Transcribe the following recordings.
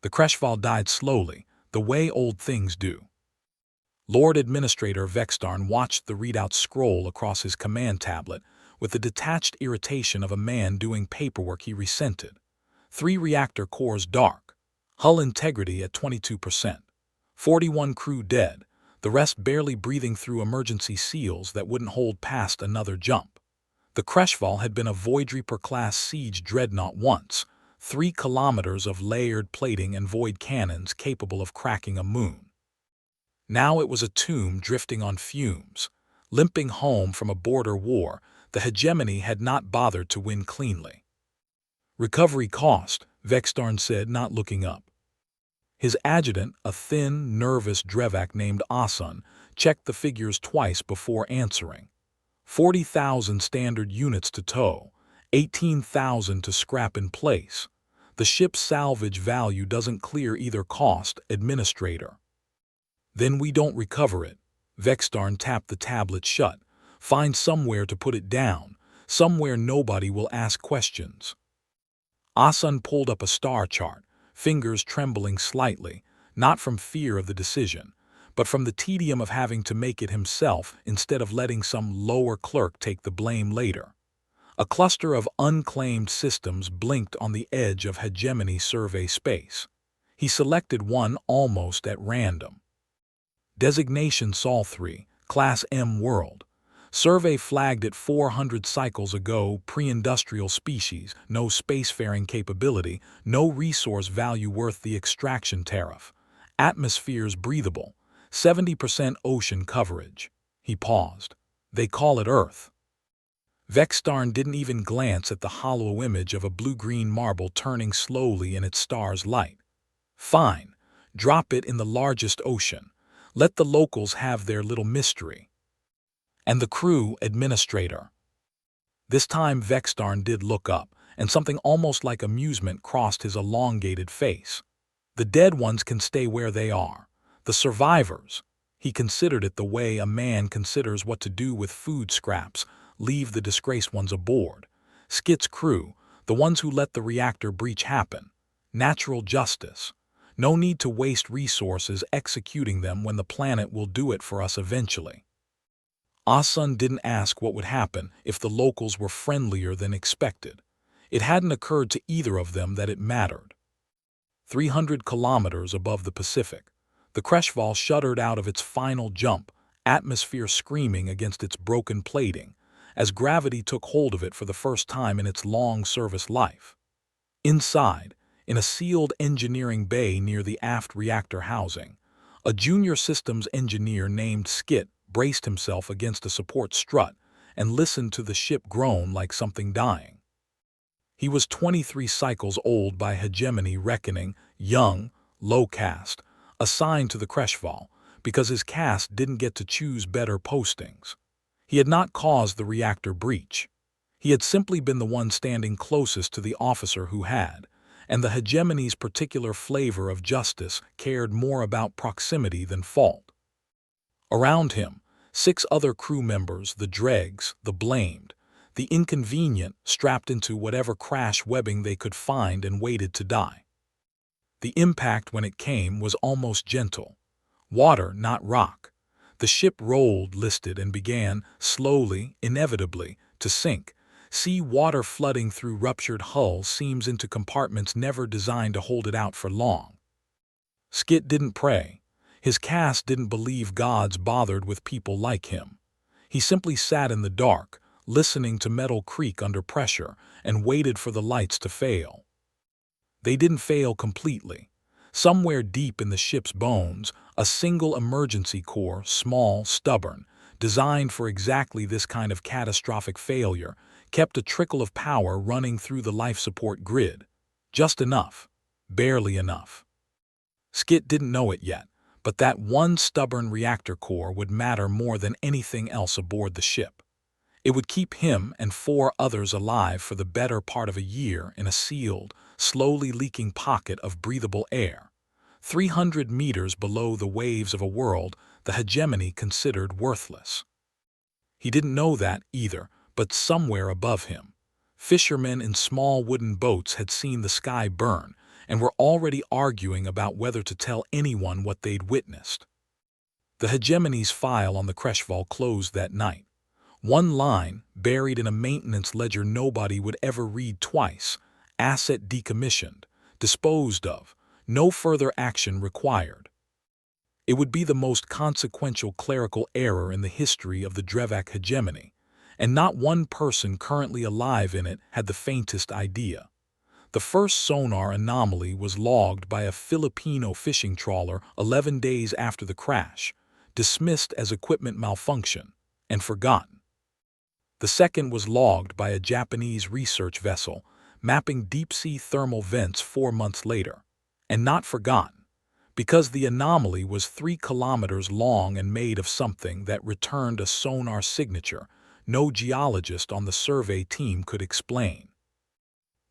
The Creshval died slowly, the way old things do. Lord Administrator Vextarn watched the readout scroll across his command tablet with the detached irritation of a man doing paperwork he resented. 3 reactor cores dark. Hull integrity at 22%. 41 crew dead, the rest barely breathing through emergency seals that wouldn't hold past another jump. The Creshval had been a Void Reaper-class siege dreadnought once, 3 kilometers of layered plating and void cannons capable of cracking a moon. Now it was a tomb drifting on fumes. Limping home from a border war, the hegemony had not bothered to win cleanly. Recovery cost, Vextarn said, not looking up. His adjutant, a thin, nervous Drevak named Asan, checked the figures twice before answering. 40,000 standard units to tow, 18,000 to scrap in place. The ship's salvage value doesn't clear either cost, Administrator. Then we don't recover it. Vextarn tapped the tablet shut. Find somewhere to put it down, somewhere nobody will ask questions. Asan pulled up a star chart, fingers trembling slightly, not from fear of the decision, but from the tedium of having to make it himself instead of letting some lower clerk take the blame later. A cluster of unclaimed systems blinked on the edge of hegemony survey space. He selected one almost at random. Designation Sol 3, Class M World. Survey flagged it 400 cycles ago, pre-industrial species, no spacefaring capability, no resource value worth the extraction tariff. Atmosphere's breathable, 70% ocean coverage. He paused. They call it Earth. Vextarn didn't even glance at the hollow image of a blue-green marble turning slowly in its star's light. Fine, drop it in the largest ocean. Let the locals have their little mystery. And the crew, Administrator. This time Vextarn did look up, and something almost like amusement crossed his elongated face. The dead ones can stay where they are. The survivors, he considered it the way a man considers what to do with food scraps, leave the disgraced ones aboard. Skit's crew, the ones who let the reactor breach happen. Natural justice. No need to waste resources executing them when the planet will do it for us eventually. Asan didn't ask what would happen if the locals were friendlier than expected. It hadn't occurred to either of them that it mattered. 300 kilometers above the Pacific, the Creshval shuddered out of its final jump, atmosphere screaming against its broken plating, as gravity took hold of it for the first time in its long service life. Inside, in a sealed engineering bay near the aft reactor housing, a junior systems engineer named Skit braced himself against a support strut and listened to the ship groan like something dying. He was 23 cycles old by hegemony reckoning, young, low caste, assigned to the Creshval because his caste didn't get to choose better postings. He had not caused the reactor breach. He had simply been the one standing closest to the officer who had, and the hegemony's particular flavor of justice cared more about proximity than fault. Around him, 6 other crew members, the dregs, the blamed, the inconvenient, strapped into whatever crash webbing they could find and waited to die. The impact when it came was almost gentle. Water, not rock. The ship rolled, listed, and began, slowly, inevitably, to sink. Sea water flooding through ruptured hull seams into compartments never designed to hold it out for long. Skit didn't pray. His caste didn't believe gods bothered with people like him. He simply sat in the dark, listening to metal creak under pressure, and waited for the lights to fail. They didn't fail completely. Somewhere deep in the ship's bones, a single emergency core, small, stubborn, designed for exactly this kind of catastrophic failure, kept a trickle of power running through the life support grid. Just enough. Barely enough. Skit didn't know it yet, but that one stubborn reactor core would matter more than anything else aboard the ship. It would keep him and 4 others alive for the better part of a year in a sealed, slowly leaking pocket of breathable air, 300 meters below the waves of a world the hegemony considered worthless. He didn't know that either, but somewhere above him, fishermen in small wooden boats had seen the sky burn, and were already arguing about whether to tell anyone what they'd witnessed. The hegemony's file on the Creshval closed that night. One line, buried in a maintenance ledger nobody would ever read twice: asset decommissioned, disposed of, no further action required. It would be the most consequential clerical error in the history of the Drevak hegemony, and not one person currently alive in it had the faintest idea. The first sonar anomaly was logged by a Filipino fishing trawler 11 days after the crash, dismissed as equipment malfunction, and forgotten. The second was logged by a Japanese research vessel, mapping deep-sea thermal vents 4 months later, and not forgotten, because the anomaly was 3 kilometers long and made of something that returned a sonar signature no geologist on the survey team could explain.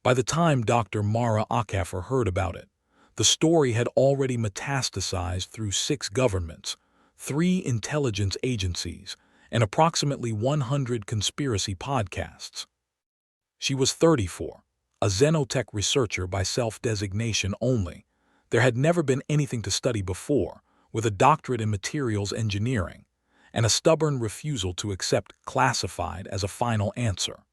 By the time Dr. Mara Akafer heard about it, the story had already metastasized through 6 governments, 3 intelligence agencies, and approximately 100 conspiracy podcasts. She was 34, a xenotech researcher by self-designation only. There had never been anything to study before, with a doctorate in materials engineering, and a stubborn refusal to accept classified as a final answer.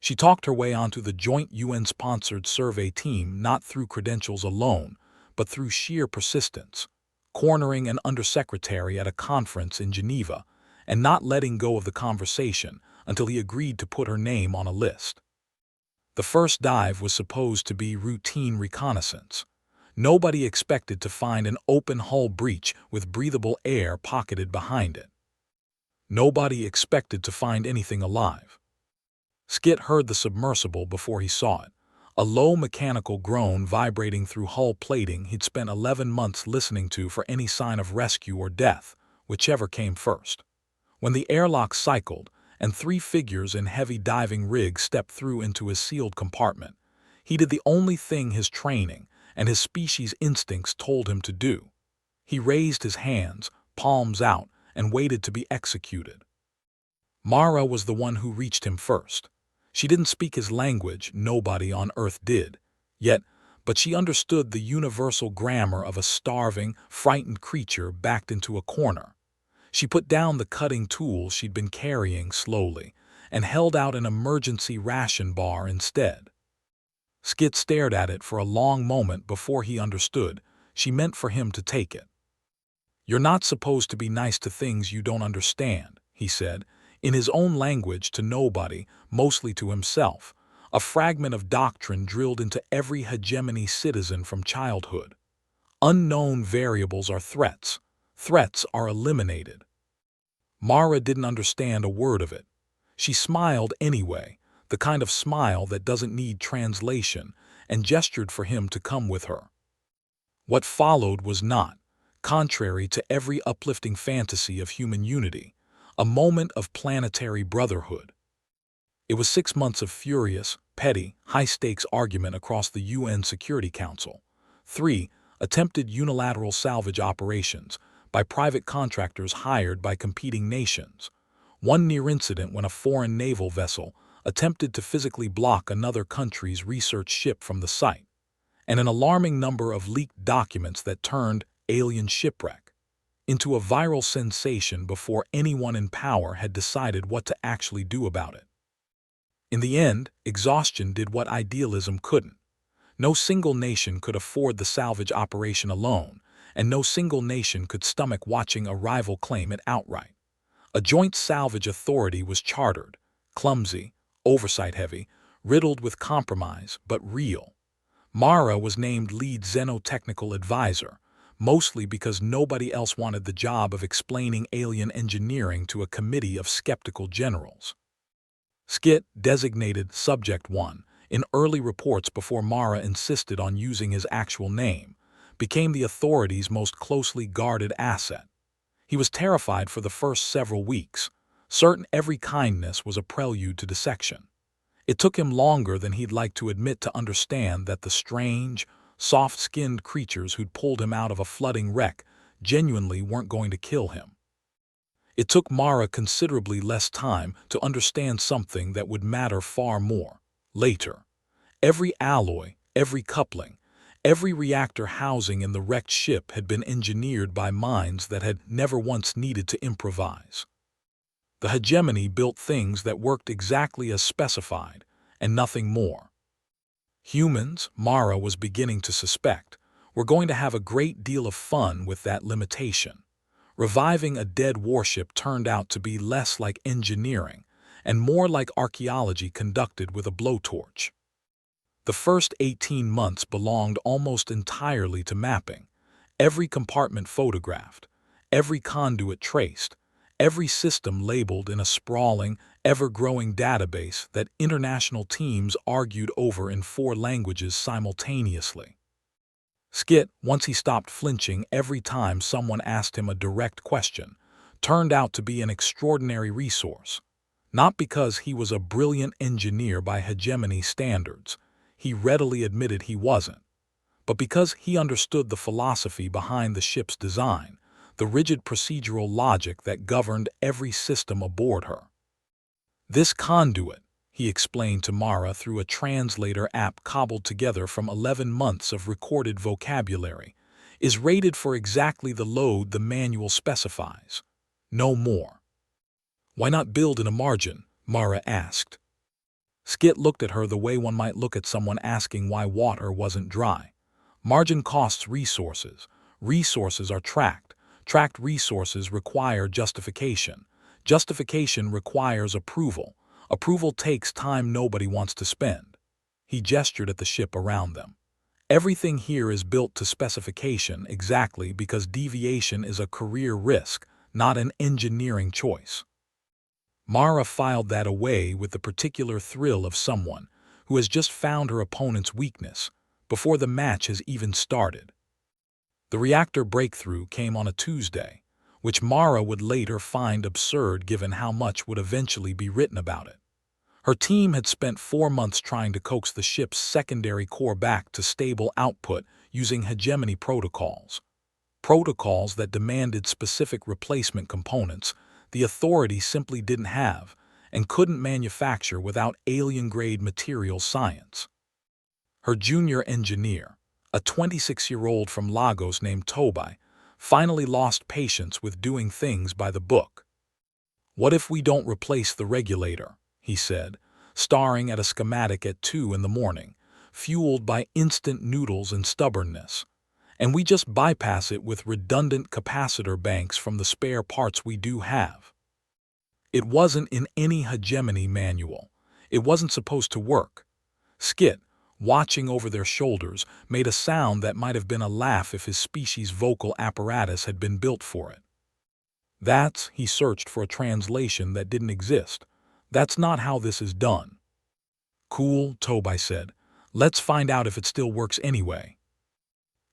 She talked her way onto the joint UN-sponsored survey team not through credentials alone, but through sheer persistence, cornering an undersecretary at a conference in Geneva and not letting go of the conversation until he agreed to put her name on a list. The first dive was supposed to be routine reconnaissance. Nobody expected to find an open hull breach with breathable air pocketed behind it. Nobody expected to find anything alive. Skit heard the submersible before he saw it, a low mechanical groan vibrating through hull plating he'd spent 11 months listening to for any sign of rescue or death, whichever came first. When the airlock cycled and 3 figures in heavy diving rigs stepped through into his sealed compartment, he did the only thing his training and his species' instincts told him to do. He raised his hands, palms out, and waited to be executed. Mara was the one who reached him first. She didn't speak his language, nobody on Earth did, yet, but she understood the universal grammar of a starving, frightened creature backed into a corner. She put down the cutting tool she'd been carrying slowly and held out an emergency ration bar instead. Skit stared at it for a long moment before he understood she meant for him to take it. "You're not supposed to be nice to things you don't understand," he said, in his own language to nobody, mostly to himself, a fragment of doctrine drilled into every hegemony citizen from childhood. Unknown variables are threats. Threats are eliminated. Mara didn't understand a word of it. She smiled anyway, the kind of smile that doesn't need translation, and gestured for him to come with her. What followed was not, contrary to every uplifting fantasy of human unity, a moment of planetary brotherhood. It was 6 months of furious, petty, high-stakes argument across the UN Security Council. 3 attempted unilateral salvage operations by private contractors hired by competing nations. 1 near incident when a foreign naval vessel attempted to physically block another country's research ship from the site, and an alarming number of leaked documents that turned alien shipwreck into a viral sensation before anyone in power had decided what to actually do about it. In the end, exhaustion did what idealism couldn't. No single nation could afford the salvage operation alone, and no single nation could stomach watching a rival claim it outright. A joint salvage authority was chartered, clumsy, oversight-heavy, riddled with compromise, but real. Mara was named lead xenotechnical advisor, mostly because nobody else wanted the job of explaining alien engineering to a committee of skeptical generals. Skit designated Subject 1 in early reports before Mara insisted on using his actual name, became the authority's most closely guarded asset. He was terrified for the first several weeks, certain every kindness was a prelude to dissection. It took him longer than he'd like to admit to understand that the strange, soft-skinned creatures who'd pulled him out of a flooding wreck genuinely weren't going to kill him. It took Mara considerably less time to understand something that would matter far more, later. Every alloy, every coupling, Every reactor housing in the wrecked ship had been engineered by minds that had never once needed to improvise. The hegemony built things that worked exactly as specified, and nothing more. Humans, Mara was beginning to suspect, were going to have a great deal of fun with that limitation. Reviving a dead warship turned out to be less like engineering and more like archaeology conducted with a blowtorch. The first 18 months belonged almost entirely to mapping, every compartment photographed, every conduit traced, every system labeled in a sprawling, ever-growing database that international teams argued over in 4 languages simultaneously. Skit, once he stopped flinching every time someone asked him a direct question, turned out to be an extraordinary resource. Not because he was a brilliant engineer by hegemony standards, he readily admitted he wasn't, but because he understood the philosophy behind the ship's design, the rigid procedural logic that governed every system aboard her. This conduit, he explained to Mara through a translator app cobbled together from 11 months of recorded vocabulary, is rated for exactly the load the manual specifies. No more. Why not build in a margin? Mara asked. Skit looked at her the way one might look at someone asking why water wasn't dry. Margin costs resources. Resources are tracked. Tracked resources require justification. Justification requires approval. Approval takes time nobody wants to spend. He gestured at the ship around them. Everything here is built to specification exactly because deviation is a career risk, not an engineering choice. Mara filed that away with the particular thrill of someone who has just found her opponent's weakness before the match has even started. The reactor breakthrough came on a Tuesday, which Mara would later find absurd given how much would eventually be written about it. Her team had spent 4 months trying to coax the ship's secondary core back to stable output using hegemony protocols. Protocols that demanded specific replacement components the Authority simply didn't have and couldn't manufacture without alien-grade material science. Her junior engineer, a 26-year-old from Lagos named Tobai, finally lost patience with doing things by the book. "What if we don't replace the regulator?" he said, staring at a schematic at 2 in the morning, fueled by instant noodles and stubbornness. "And we just bypass it with redundant capacitor banks from the spare parts we do have." It wasn't in any hegemony manual. It wasn't supposed to work. Skit, watching over their shoulders, made a sound that might have been a laugh if his species' vocal apparatus had been built for it. He searched for a translation that didn't exist. "That's not how this is done." "Cool," Tobai said. "Let's find out if it still works anyway."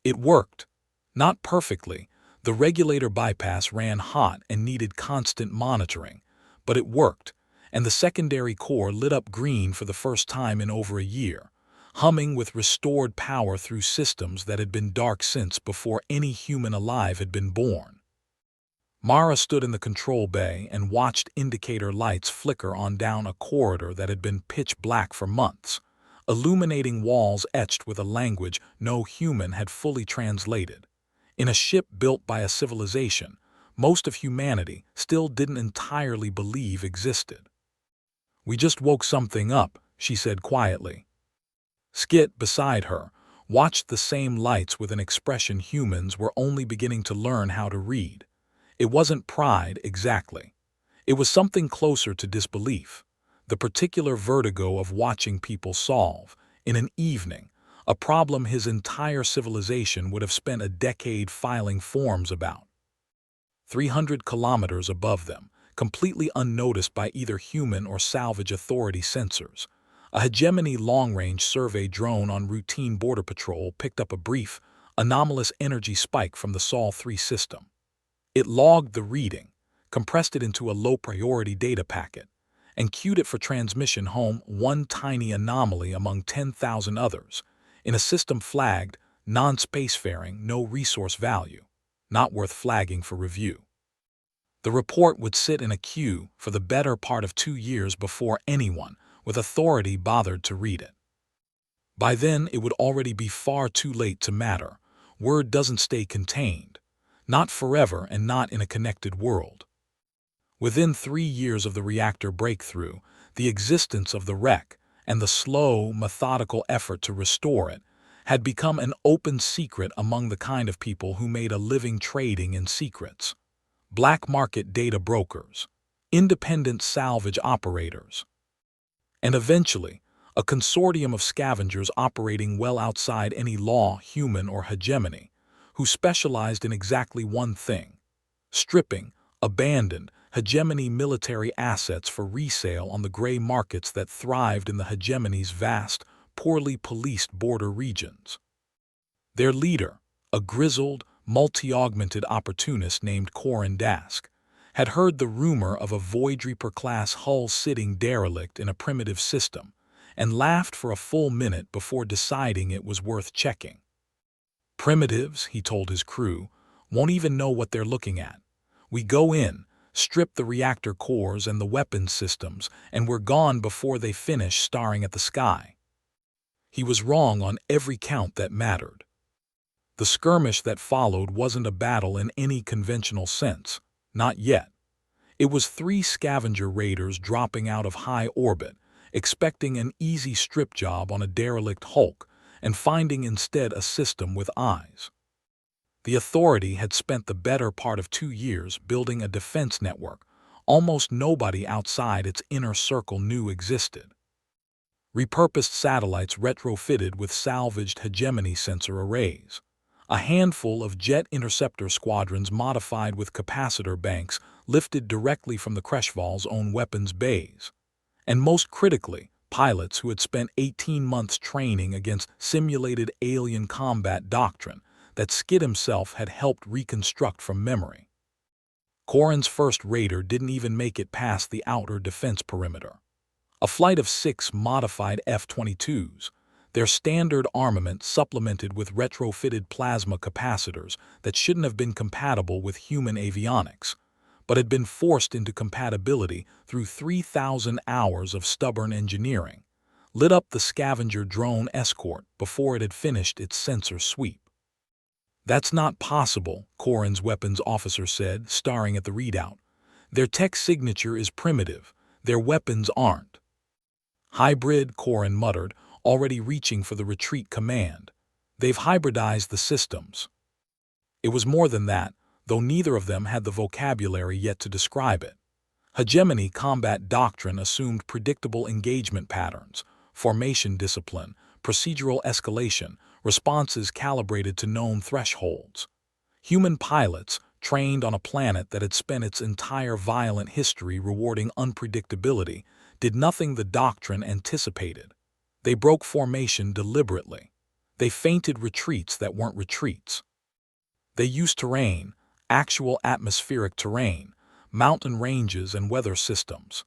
It worked. Not perfectly. The regulator bypass ran hot and needed constant monitoring, but it worked, and the secondary core lit up green for the first time in over a year, humming with restored power through systems that had been dark since before any human alive had been born. Mara stood in the control bay and watched indicator lights flicker on down a corridor that had been pitch black for months, illuminating walls etched with a language no human had fully translated. In a ship built by a civilization most of humanity still didn't entirely believe existed. "We just woke something up," she said quietly. Skit, beside her, watched the same lights with an expression humans were only beginning to learn how to read. It wasn't pride exactly. It was something closer to disbelief. The particular vertigo of watching people solve, in an evening, a problem his entire civilization would have spent a decade filing forms about. 300 kilometers above them, completely unnoticed by either human or salvage authority sensors, a hegemony long-range survey drone on routine border patrol picked up a brief, anomalous energy spike from the Sol-3 system. It logged the reading, compressed it into a low-priority data packet, and queued it for transmission home, one tiny anomaly among 10,000 others, in a system flagged, non-spacefaring, no resource value, not worth flagging for review. The report would sit in a queue for the better part of 2 years before anyone with authority bothered to read it. By then, it would already be far too late to matter. Word doesn't stay contained. Not forever and not in a connected world. Within 3 years of the reactor breakthrough, the existence of the wreck and the slow, methodical effort to restore it had become an open secret among the kind of people who made a living trading in secrets. Black market data brokers, independent salvage operators, and eventually, a consortium of scavengers operating well outside any law, human or hegemony, who specialized in exactly one thing: stripping abandoned hegemony military assets for resale on the gray markets that thrived in the hegemony's vast, poorly policed border regions. Their leader, a grizzled, multi-augmented opportunist named Corin Dask, had heard the rumor of a Void Reaper-class hull sitting derelict in a primitive system, and laughed for a full minute before deciding it was worth checking. Primitives, he told his crew, won't even know what they're looking at. We go in, strip the reactor cores and the weapons systems, and we're gone before they finish staring at the sky. He was wrong on every count that mattered. The skirmish that followed wasn't a battle in any conventional sense, not yet. It was 3 scavenger raiders dropping out of high orbit, expecting an easy strip job on a derelict hulk, and finding instead a system with eyes. The Authority had spent the better part of 2 years building a defense network almost nobody outside its inner circle knew existed. Repurposed satellites retrofitted with salvaged hegemony sensor arrays. A handful of jet interceptor squadrons modified with capacitor banks lifted directly from the Kreshval's own weapons bays. And most critically, pilots who had spent 18 months training against simulated alien combat doctrine that Skid himself had helped reconstruct from memory. Corin's first raider didn't even make it past the outer defense perimeter. A flight of 6 modified F-22s, their standard armament supplemented with retrofitted plasma capacitors that shouldn't have been compatible with human avionics, but had been forced into compatibility through 3,000 hours of stubborn engineering, lit up the scavenger drone escort before it had finished its sensor sweep. "That's not possible," Corin's weapons officer said, staring at the readout. "Their tech signature is primitive. Their weapons aren't." "Hybrid," Corin muttered, already reaching for the retreat command. "They've hybridized the systems." It was more than that, though neither of them had the vocabulary yet to describe it. Hegemony combat doctrine assumed predictable engagement patterns, formation discipline, procedural escalation, responses calibrated to known thresholds. Human pilots, trained on a planet that had spent its entire violent history rewarding unpredictability, did nothing the doctrine anticipated. They broke formation deliberately. They feinted retreats that weren't retreats. They used terrain, actual atmospheric terrain, mountain ranges and weather systems,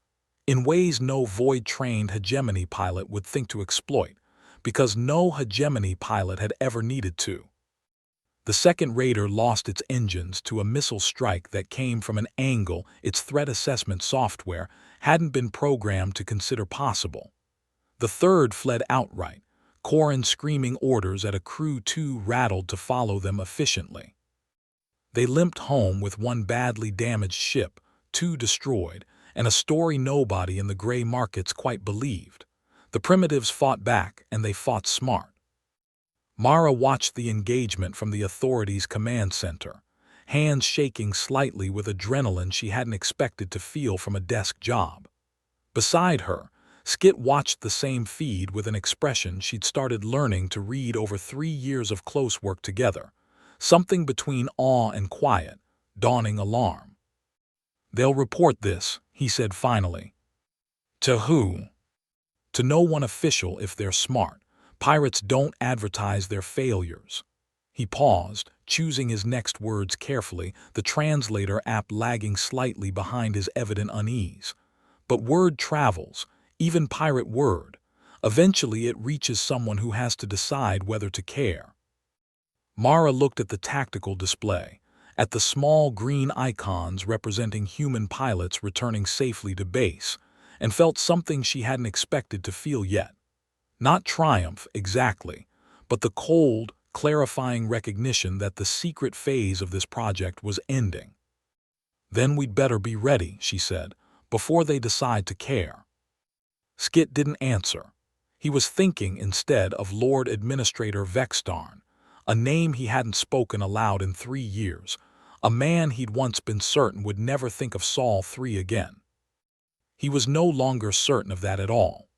in ways no void-trained hegemony pilot would think to exploit, because no hegemony pilot had ever needed to. The second raider lost its engines to a missile strike that came from an angle its threat assessment software hadn't been programmed to consider possible. The third fled outright, Corin screaming orders at a crew too rattled to follow them efficiently. They limped home with 1 badly damaged ship, 2 destroyed, and a story nobody in the gray markets quite believed. The primitives fought back, and they fought smart. Mara watched the engagement from the Authority's command center, hands shaking slightly with adrenaline she hadn't expected to feel from a desk job. Beside her, Skit watched the same feed with an expression she'd started learning to read over 3 years of close work together, something between awe and quiet, dawning alarm. "They'll report this," he said finally. "To who?" "To no one official if they're smart. Pirates don't advertise their failures." He paused, choosing his next words carefully, the translator app lagging slightly behind his evident unease. "But word travels, even pirate word. Eventually it reaches someone who has to decide whether to care." Mara looked at the tactical display, at the small green icons representing human pilots returning safely to base, and felt something she hadn't expected to feel yet. Not triumph, exactly, but the cold, clarifying recognition that the secret phase of this project was ending. "Then we'd better be ready," she said, "before they decide to care." Skit didn't answer. He was thinking instead of Lord Administrator Vextarn, a name he hadn't spoken aloud in 3 years, a man he'd once been certain would never think of Sol 3 again. He was no longer certain of that at all.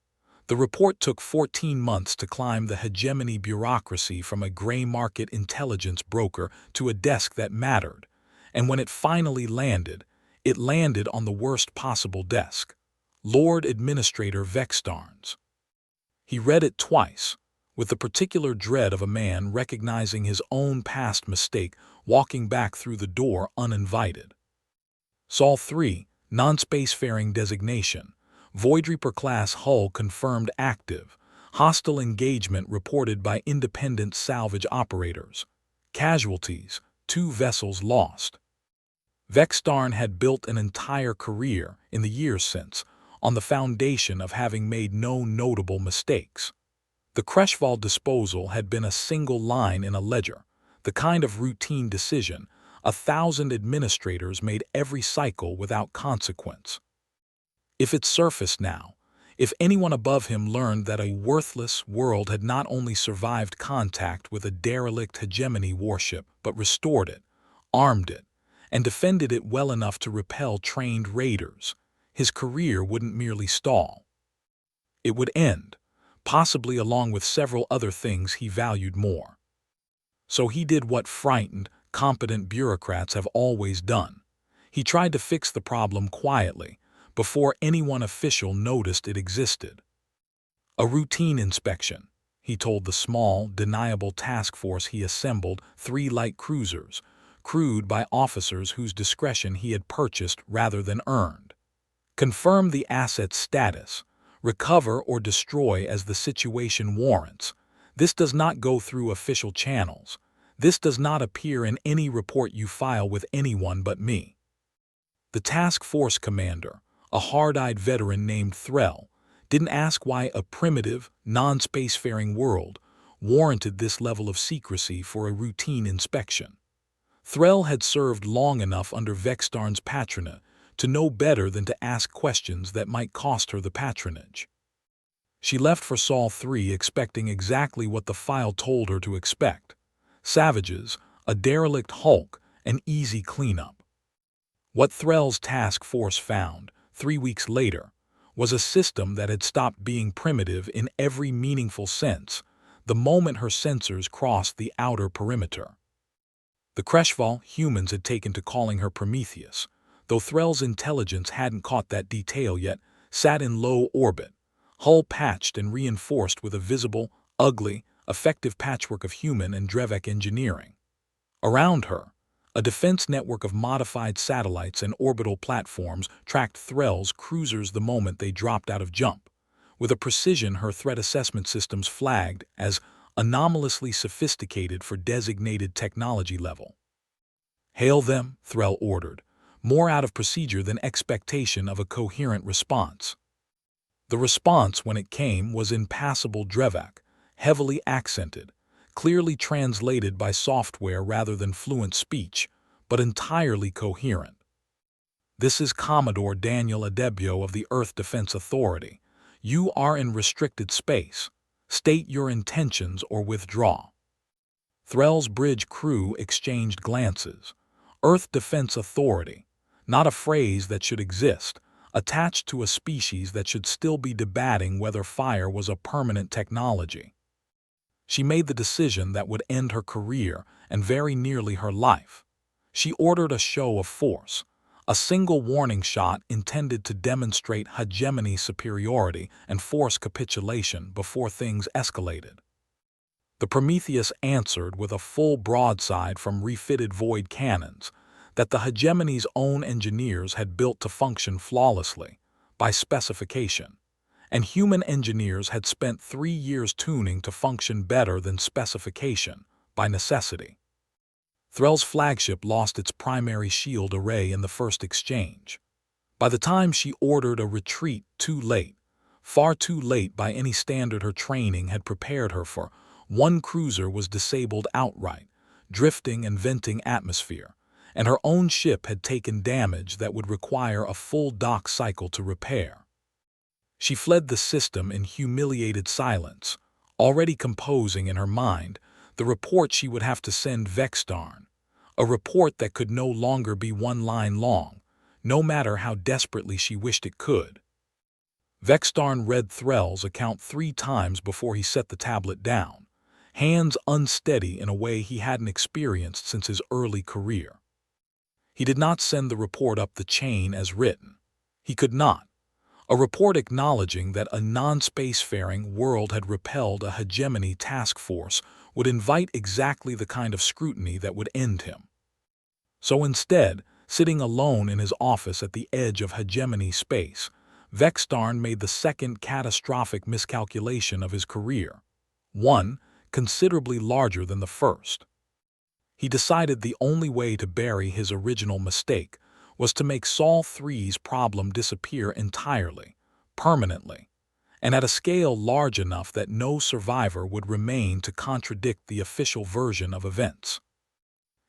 The report took 14 months to climb the hegemony bureaucracy from a gray market intelligence broker to a desk that mattered, and when it finally landed, it landed on the worst possible desk, Lord Administrator Vextarn's. He read it twice, with the particular dread of a man recognizing his own past mistake walking back through the door uninvited. Sol 3, non-spacefaring designation, Void Reaper class hull confirmed active, hostile engagement reported by independent salvage operators. Casualties, 2 vessels lost. Vextarn had built an entire career, in the years since, on the foundation of having made no notable mistakes. The Creshval disposal had been a single line in a ledger, the kind of routine decision 1,000 administrators made every cycle without consequence. If it surfaced now, if anyone above him learned that a worthless world had not only survived contact with a derelict hegemony warship but restored it, armed it, and defended it well enough to repel trained raiders, his career wouldn't merely stall. It would end, possibly along with several other things he valued more. So he did what frightened, competent bureaucrats have always done. He tried to fix the problem quietly, before anyone official noticed it existed. A routine inspection, he told the small, deniable task force he assembled, 3 light cruisers, crewed by officers whose discretion he had purchased rather than earned. Confirm the asset's status, recover or destroy as the situation warrants. This does not go through official channels. This does not appear in any report you file with anyone but me. The task force commander, a hard-eyed veteran named Threll, didn't ask why a primitive, non-spacefaring world warranted this level of secrecy for a routine inspection. Threll had served long enough under Vextarn's patronage to know better than to ask questions that might cost her the patronage. She left for Sol 3 expecting exactly what the file told her to expect: savages, a derelict hulk, an easy cleanup. What Threll's task force found, 3 weeks later, was a system that had stopped being primitive in every meaningful sense the moment her sensors crossed the outer perimeter. The Creshval humans had taken to calling her Prometheus, though Threll's intelligence hadn't caught that detail yet, sat in low orbit, hull patched and reinforced with a visible, ugly, effective patchwork of human and Drevek engineering. Around her, a defense network of modified satellites and orbital platforms tracked Threll's cruisers the moment they dropped out of jump, with a precision her threat assessment systems flagged as anomalously sophisticated for designated technology level. "Hail them," Threll ordered, more out of procedure than expectation of a coherent response. The response, when it came, was in passable Drevek, heavily accented, clearly translated by software rather than fluent speech, but entirely coherent. "This is Commodore Daniel Adebio of the Earth Defense Authority. You are in restricted space. State your intentions or withdraw." Threll's bridge crew exchanged glances. Earth Defense Authority, not a phrase that should exist, attached to a species that should still be debating whether fire was a permanent technology. She made the decision that would end her career and very nearly her life. She ordered a show of force, a single warning shot intended to demonstrate hegemony superiority and force capitulation before things escalated. The Prometheus answered with a full broadside from refitted void cannons that the hegemony's own engineers had built to function flawlessly, by specification, and human engineers had spent 3 years tuning to function better than specification, by necessity. Threll's flagship lost its primary shield array in the first exchange. By the time she ordered a retreat too late, far too late by any standard her training had prepared her for. One cruiser was disabled outright, drifting and venting atmosphere, and her own ship had taken damage that would require a full dock cycle to repair. She fled the system in humiliated silence, already composing in her mind the report she would have to send Vextarn, a report that could no longer be one line long, no matter how desperately she wished it could. Vextarn read Threll's account 3 times before he set the tablet down, hands unsteady in a way he hadn't experienced since his early career. He did not send the report up the chain as written. He could not. A report acknowledging that a non-spacefaring world had repelled a hegemony task force would invite exactly the kind of scrutiny that would end him. So instead, sitting alone in his office at the edge of hegemony space, Vextarn made the second catastrophic miscalculation of his career, one considerably larger than the first. He decided the only way to bury his original mistake was to make Sol 3's problem disappear entirely, permanently, and at a scale large enough that no survivor would remain to contradict the official version of events.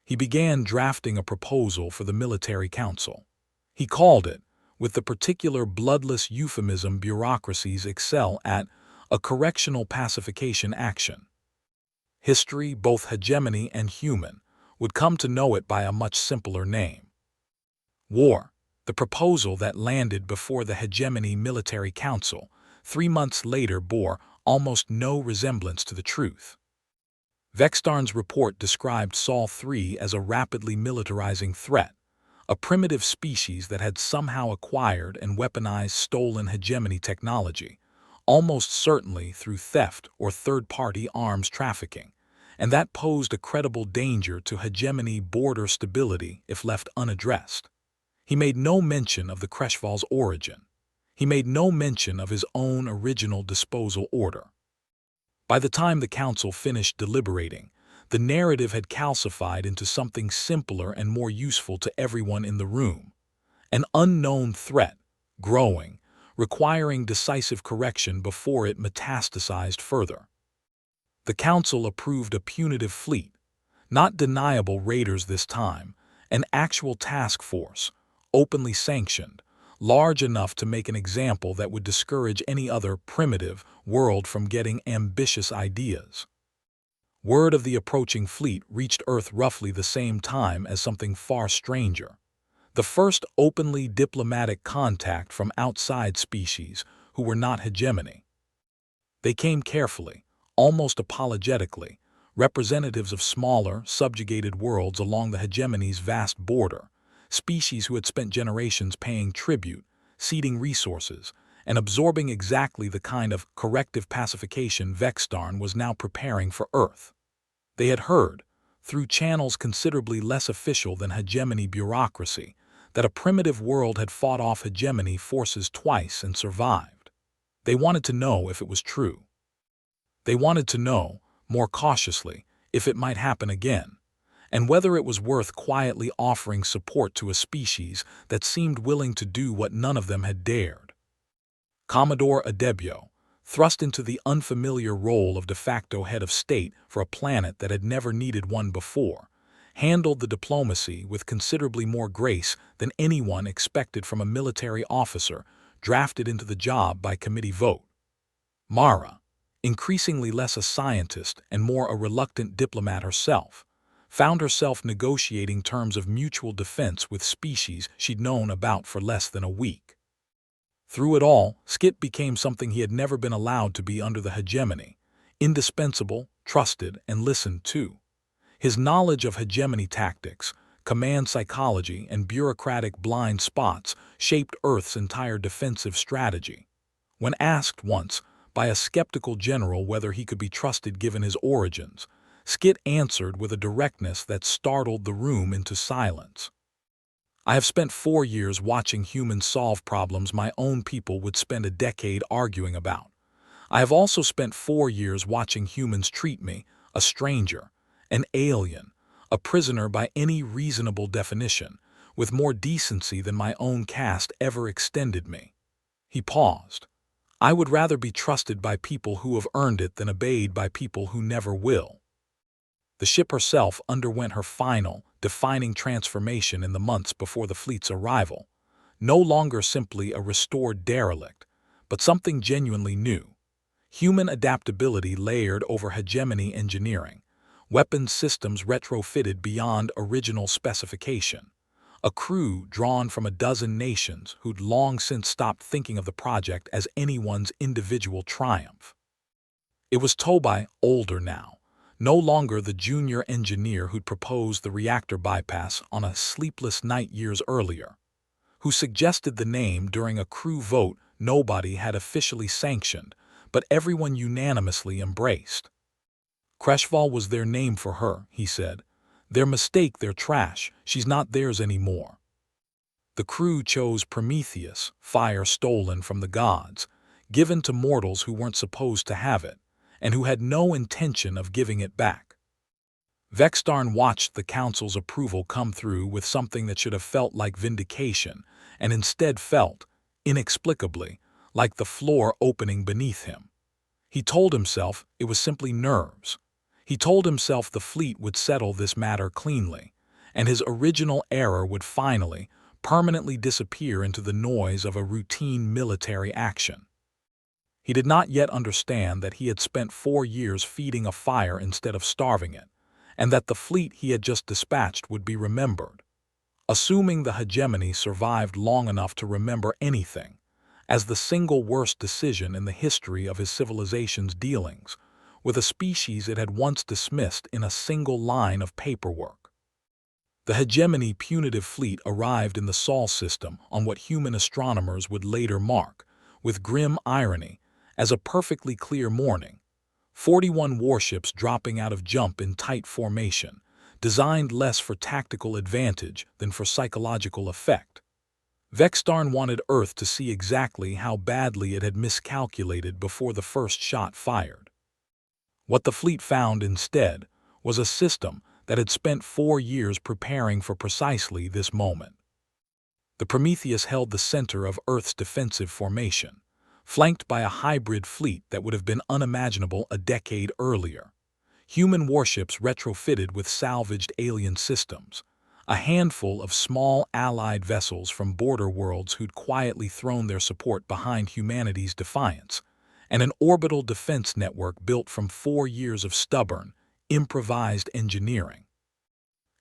He began drafting a proposal for the military council. He called it, with the particular bloodless euphemism bureaucracies excel at, a correctional pacification action. History, both hegemony and human, would come to know it by a much simpler name. War, the proposal that landed before the hegemony military council, 3 months later bore almost no resemblance to the truth. Vextarn's report described Sol 3 as a rapidly militarizing threat, a primitive species that had somehow acquired and weaponized stolen hegemony technology, almost certainly through theft or third-party arms trafficking, and that posed a credible danger to hegemony border stability if left unaddressed. He made no mention of the Creshfall's origin. He made no mention of his own original disposal order. By the time the council finished deliberating, the narrative had calcified into something simpler and more useful to everyone in the room. An unknown threat, growing, requiring decisive correction before it metastasized further. The council approved a punitive fleet, not deniable raiders this time, an actual task force, openly sanctioned, large enough to make an example that would discourage any other primitive world from getting ambitious ideas. Word of the approaching fleet reached Earth roughly the same time as something far stranger. The first openly diplomatic contact from outside species who were not hegemony. They came carefully, almost apologetically, representatives of smaller, subjugated worlds along the hegemony's vast border, species who had spent generations paying tribute, ceding resources, and absorbing exactly the kind of corrective pacification Vextarn was now preparing for Earth. They had heard, through channels considerably less official than hegemony bureaucracy, that a primitive world had fought off hegemony forces twice and survived. They wanted to know if it was true. They wanted to know, more cautiously, if it might happen again, and whether it was worth quietly offering support to a species that seemed willing to do what none of them had dared. Commodore Adebio, thrust into the unfamiliar role of de facto head of state for a planet that had never needed one before, handled the diplomacy with considerably more grace than anyone expected from a military officer drafted into the job by committee vote. Mara, increasingly less a scientist and more a reluctant diplomat herself, found herself negotiating terms of mutual defense with species she'd known about for less than a week. Through it all, Skit became something he had never been allowed to be under the hegemony, indispensable, trusted, and listened to. His knowledge of hegemony tactics, command psychology, and bureaucratic blind spots shaped Earth's entire defensive strategy. When asked once, by a skeptical general whether he could be trusted given his origins, Skit answered with a directness that startled the room into silence. I have spent 4 years watching humans solve problems my own people would spend a decade arguing about. I have also spent 4 years watching humans treat me, a stranger, an alien, a prisoner by any reasonable definition, with more decency than my own caste ever extended me. He paused. I would rather be trusted by people who have earned it than obeyed by people who never will. The ship herself underwent her final, defining transformation in the months before the fleet's arrival, no longer simply a restored derelict, but something genuinely new. Human adaptability layered over hegemony engineering, weapons systems retrofitted beyond original specification, a crew drawn from a dozen nations who'd long since stopped thinking of the project as anyone's individual triumph. It was Tobai, older now, no longer the junior engineer who'd proposed the reactor bypass on a sleepless night years earlier, who suggested the name during a crew vote nobody had officially sanctioned, but everyone unanimously embraced. Creshval was their name for her, he said. Their mistake, their trash, she's not theirs anymore. The crew chose Prometheus, fire stolen from the gods, given to mortals who weren't supposed to have it, and who had no intention of giving it back. Vextarn watched the council's approval come through with something that should have felt like vindication, and instead felt, inexplicably, like the floor opening beneath him. He told himself it was simply nerves. He told himself the fleet would settle this matter cleanly, and his original error would finally, permanently disappear into the noise of a routine military action. He did not yet understand that he had spent 4 years feeding a fire instead of starving it, and that the fleet he had just dispatched would be remembered. Assuming the hegemony survived long enough to remember anything, as the single worst decision in the history of his civilization's dealings, with a species it had once dismissed in a single line of paperwork. The hegemony punitive fleet arrived in the Sol system on what human astronomers would later mark, with grim irony, as a perfectly clear morning. 41 warships dropping out of jump in tight formation, designed less for tactical advantage than for psychological effect. Vextarn wanted Earth to see exactly how badly it had miscalculated before the first shot fired. What the fleet found instead was a system that had spent 4 years preparing for precisely this moment. The Prometheus held the center of Earth's defensive formation, flanked by a hybrid fleet that would have been unimaginable a decade earlier. Human warships retrofitted with salvaged alien systems, a handful of small allied vessels from border worlds who'd quietly thrown their support behind humanity's defiance, and an orbital defense network built from 4 years of stubborn, improvised engineering.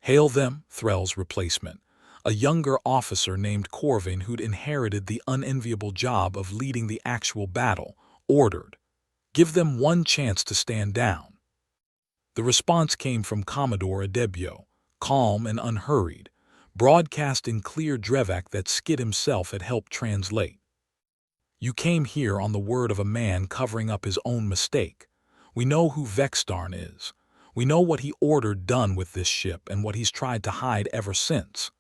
Hail them, Threll's replacement, a younger officer named Corvin who'd inherited the unenviable job of leading the actual battle, ordered, "Give them one chance to stand down." The response came from Commodore Adebio, calm and unhurried, broadcast in clear Drevak that Skid himself had helped translate. "You came here on the word of a man covering up his own mistake. We know who Vextarn is. We know what he ordered done with this ship and what he's tried to hide ever since.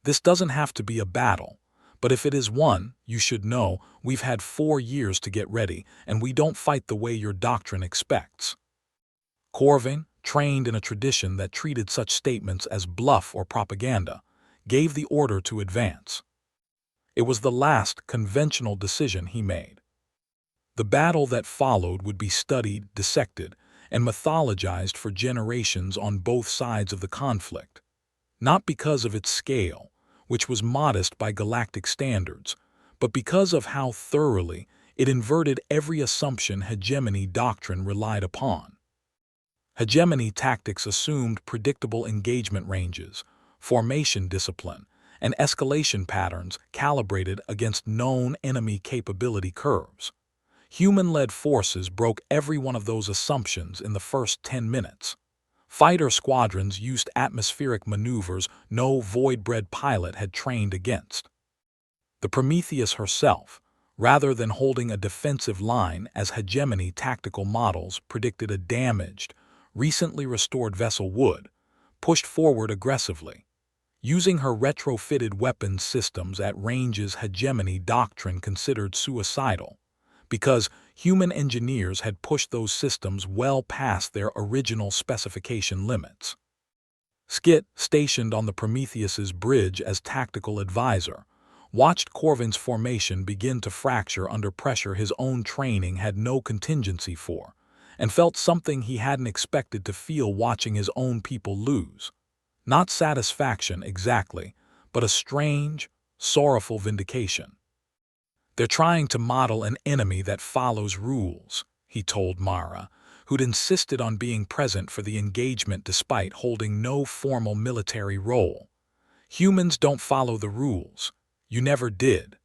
This doesn't have to be a battle, but if it is one, you should know we've had 4 years to get ready, and we don't fight the way your doctrine expects." Corvin, trained in a tradition that treated such statements as bluff or propaganda, gave the order to advance. It was the last conventional decision he made. The battle that followed would be studied, dissected, and mythologized for generations on both sides of the conflict, not because of its scale, which was modest by galactic standards, but because of how thoroughly it inverted every assumption hegemony doctrine relied upon. Hegemony tactics assumed predictable engagement ranges, formation discipline, and escalation patterns calibrated against known enemy capability curves. Human-led forces broke every one of those assumptions in the first 10 minutes. Fighter squadrons used atmospheric maneuvers no void-bred pilot had trained against. The Prometheus herself, rather than holding a defensive line as hegemony tactical models predicted a damaged, recently restored vessel would, pushed forward aggressively, using her retrofitted weapons systems at ranges hegemony doctrine considered suicidal, because human engineers had pushed those systems well past their original specification limits. Skit, stationed on the Prometheus's bridge as tactical advisor, watched Corvin's formation begin to fracture under pressure his own training had no contingency for, and felt something he hadn't expected to feel watching his own people lose. Not satisfaction exactly, but a strange, sorrowful vindication. "They're trying to model an enemy that follows rules," he told Mara, who'd insisted on being present for the engagement despite holding no formal military role. "Humans don't follow the rules. You never did."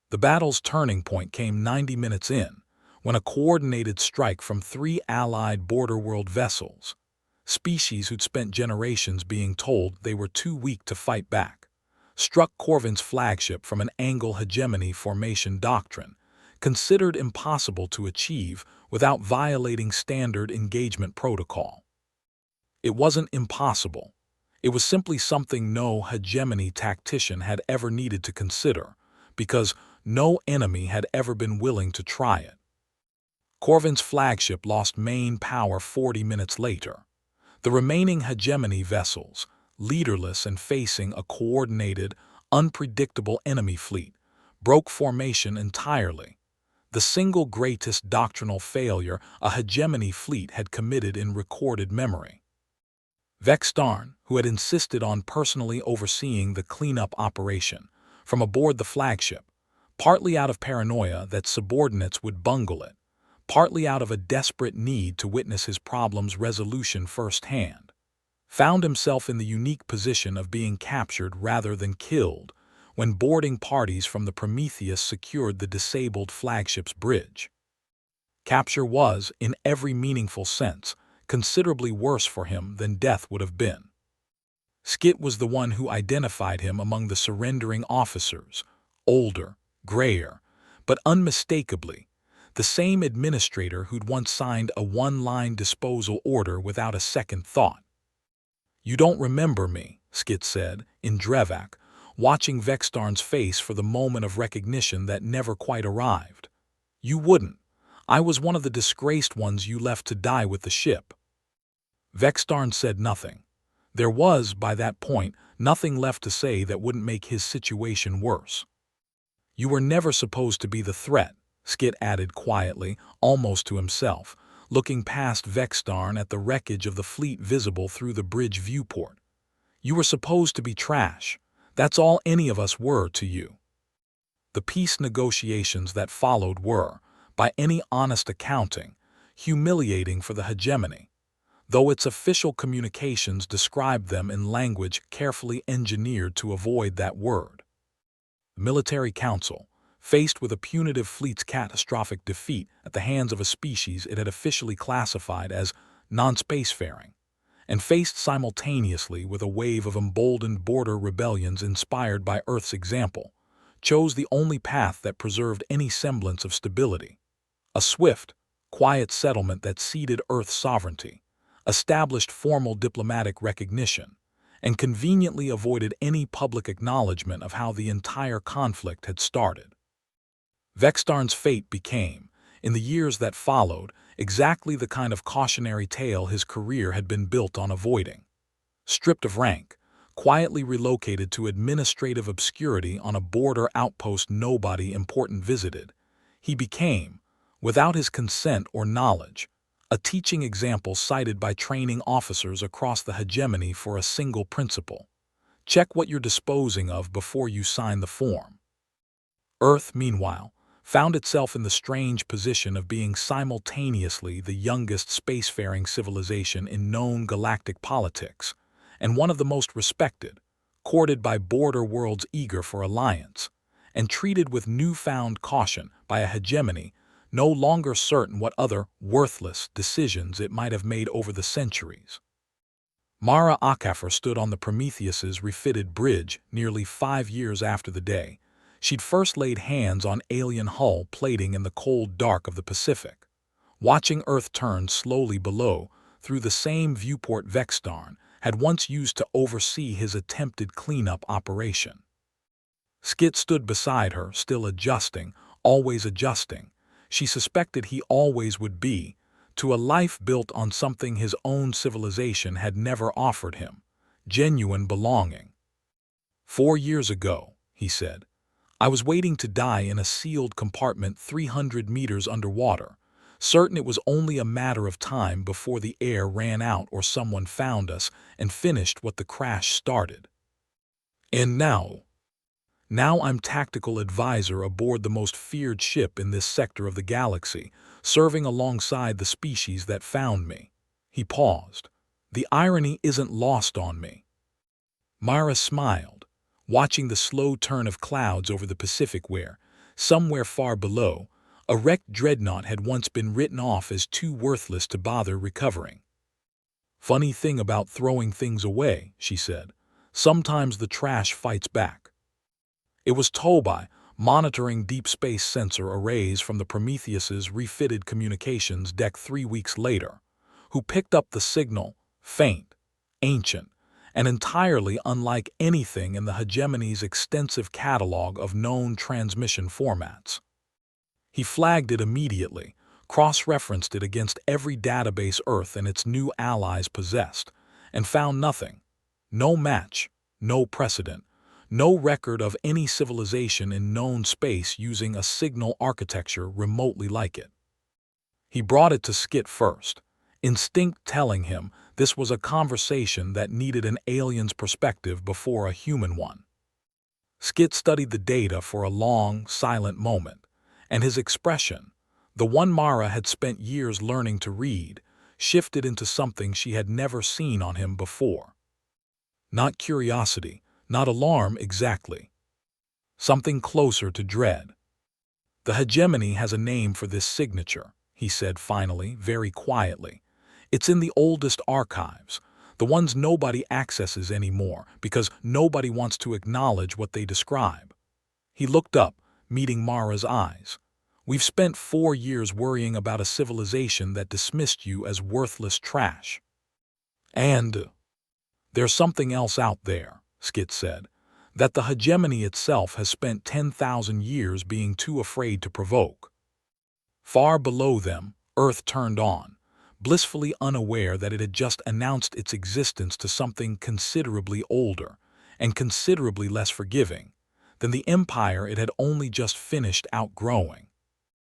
The battle's turning point came 90 minutes in, when a coordinated strike from 3 allied border-world vessels, species who'd spent generations being told they were too weak to fight back, struck Corvin's flagship from an angle hegemony formation doctrine, considered impossible to achieve without violating standard engagement protocol. It wasn't impossible. It was simply something no hegemony tactician had ever needed to consider, because no enemy had ever been willing to try it. Corvin's flagship lost main power 40 minutes later. The remaining hegemony vessels, leaderless and facing a coordinated, unpredictable enemy fleet, broke formation entirely. The single greatest doctrinal failure a hegemony fleet had committed in recorded memory. Vextarn, who had insisted on personally overseeing the cleanup operation from aboard the flagship, partly out of paranoia that subordinates would bungle it, partly out of a desperate need to witness his problem's resolution firsthand, found himself in the unique position of being captured rather than killed when boarding parties from the Prometheus secured the disabled flagship's bridge. Capture was, in every meaningful sense, considerably worse for him than death would have been. Skit was the one who identified him among the surrendering officers, older, grayer, but unmistakably the same administrator who'd once signed a one-line disposal order without a second thought. "You don't remember me," Skit said, in Drevak, watching Vextarn's face for the moment of recognition that never quite arrived. "You wouldn't. I was one of the disgraced ones you left to die with the ship." Vextarn said nothing. There was, by that point, nothing left to say that wouldn't make his situation worse. "You were never supposed to be the threat," Skit added quietly, almost to himself, looking past Vextarn at the wreckage of the fleet visible through the bridge viewport. "You were supposed to be trash. That's all any of us were to you." The peace negotiations that followed were, by any honest accounting, humiliating for the hegemony, though its official communications described them in language carefully engineered to avoid that word. The Military Council, faced with a punitive fleet's catastrophic defeat at the hands of a species it had officially classified as non-spacefaring, and faced simultaneously with a wave of emboldened border rebellions inspired by Earth's example, chose the only path that preserved any semblance of stability: a swift, quiet settlement that ceded Earth's sovereignty, established formal diplomatic recognition, and conveniently avoided any public acknowledgement of how the entire conflict had started. Vextarn's fate became, in the years that followed, exactly the kind of cautionary tale his career had been built on avoiding. Stripped of rank, quietly relocated to administrative obscurity on a border outpost nobody important visited, he became, without his consent or knowledge, a teaching example cited by training officers across the hegemony for a single principle: check what you're disposing of before you sign the form. Earth, meanwhile, found itself in the strange position of being simultaneously the youngest spacefaring civilization in known galactic politics, and one of the most respected, courted by border worlds eager for alliance, and treated with newfound caution by a hegemony no longer certain what other worthless decisions it might have made over the centuries. Mara Akafer stood on the Prometheus's refitted bridge nearly 5 years after the day she'd first laid hands on alien hull plating in the cold dark of the Pacific, watching Earth turn slowly below through the same viewport Vextarn had once used to oversee his attempted cleanup operation. Skit stood beside her, still adjusting, always adjusting. She suspected he always would be, to a life built on something his own civilization had never offered him: genuine belonging. 4 years ago, he said, I was waiting to die in a sealed compartment 300 meters underwater, certain it was only a matter of time before the air ran out or someone found us and finished what the crash started. And now I'm tactical advisor aboard the most feared ship in this sector of the galaxy, serving alongside the species that found me. He paused. The irony isn't lost on me. Mara smiled, watching the slow turn of clouds over the Pacific where, somewhere far below, a wrecked dreadnought had once been written off as too worthless to bother recovering. Funny thing about throwing things away, she said. Sometimes the trash fights back. It was Toby, monitoring deep space sensor arrays from the Prometheus's refitted communications deck 3 weeks later, who picked up the signal, faint, ancient, and entirely unlike anything in the hegemony's extensive catalog of known transmission formats. He flagged it immediately, cross-referenced it against every database Earth and its new allies possessed, and found nothing. No match, no precedent, no record of any civilization in known space using a signal architecture remotely like it. He brought it to Skit first, instinct telling him this was a conversation that needed an alien's perspective before a human one. Skit studied the data for a long, silent moment, and his expression, the one Mara had spent years learning to read, shifted into something she had never seen on him before. Not curiosity, not alarm exactly. Something closer to dread. The hegemony has a name for this signature, he said finally, very quietly. It's in the oldest archives, the ones nobody accesses anymore because nobody wants to acknowledge what they describe. He looked up, meeting Mara's eyes. We've spent 4 years worrying about a civilization that dismissed you as worthless trash. And there's something else out there, Skit said, that the hegemony itself has spent 10,000 years being too afraid to provoke. Far below them, Earth turned on, blissfully unaware that it had just announced its existence to something considerably older and considerably less forgiving than the empire it had only just finished outgrowing.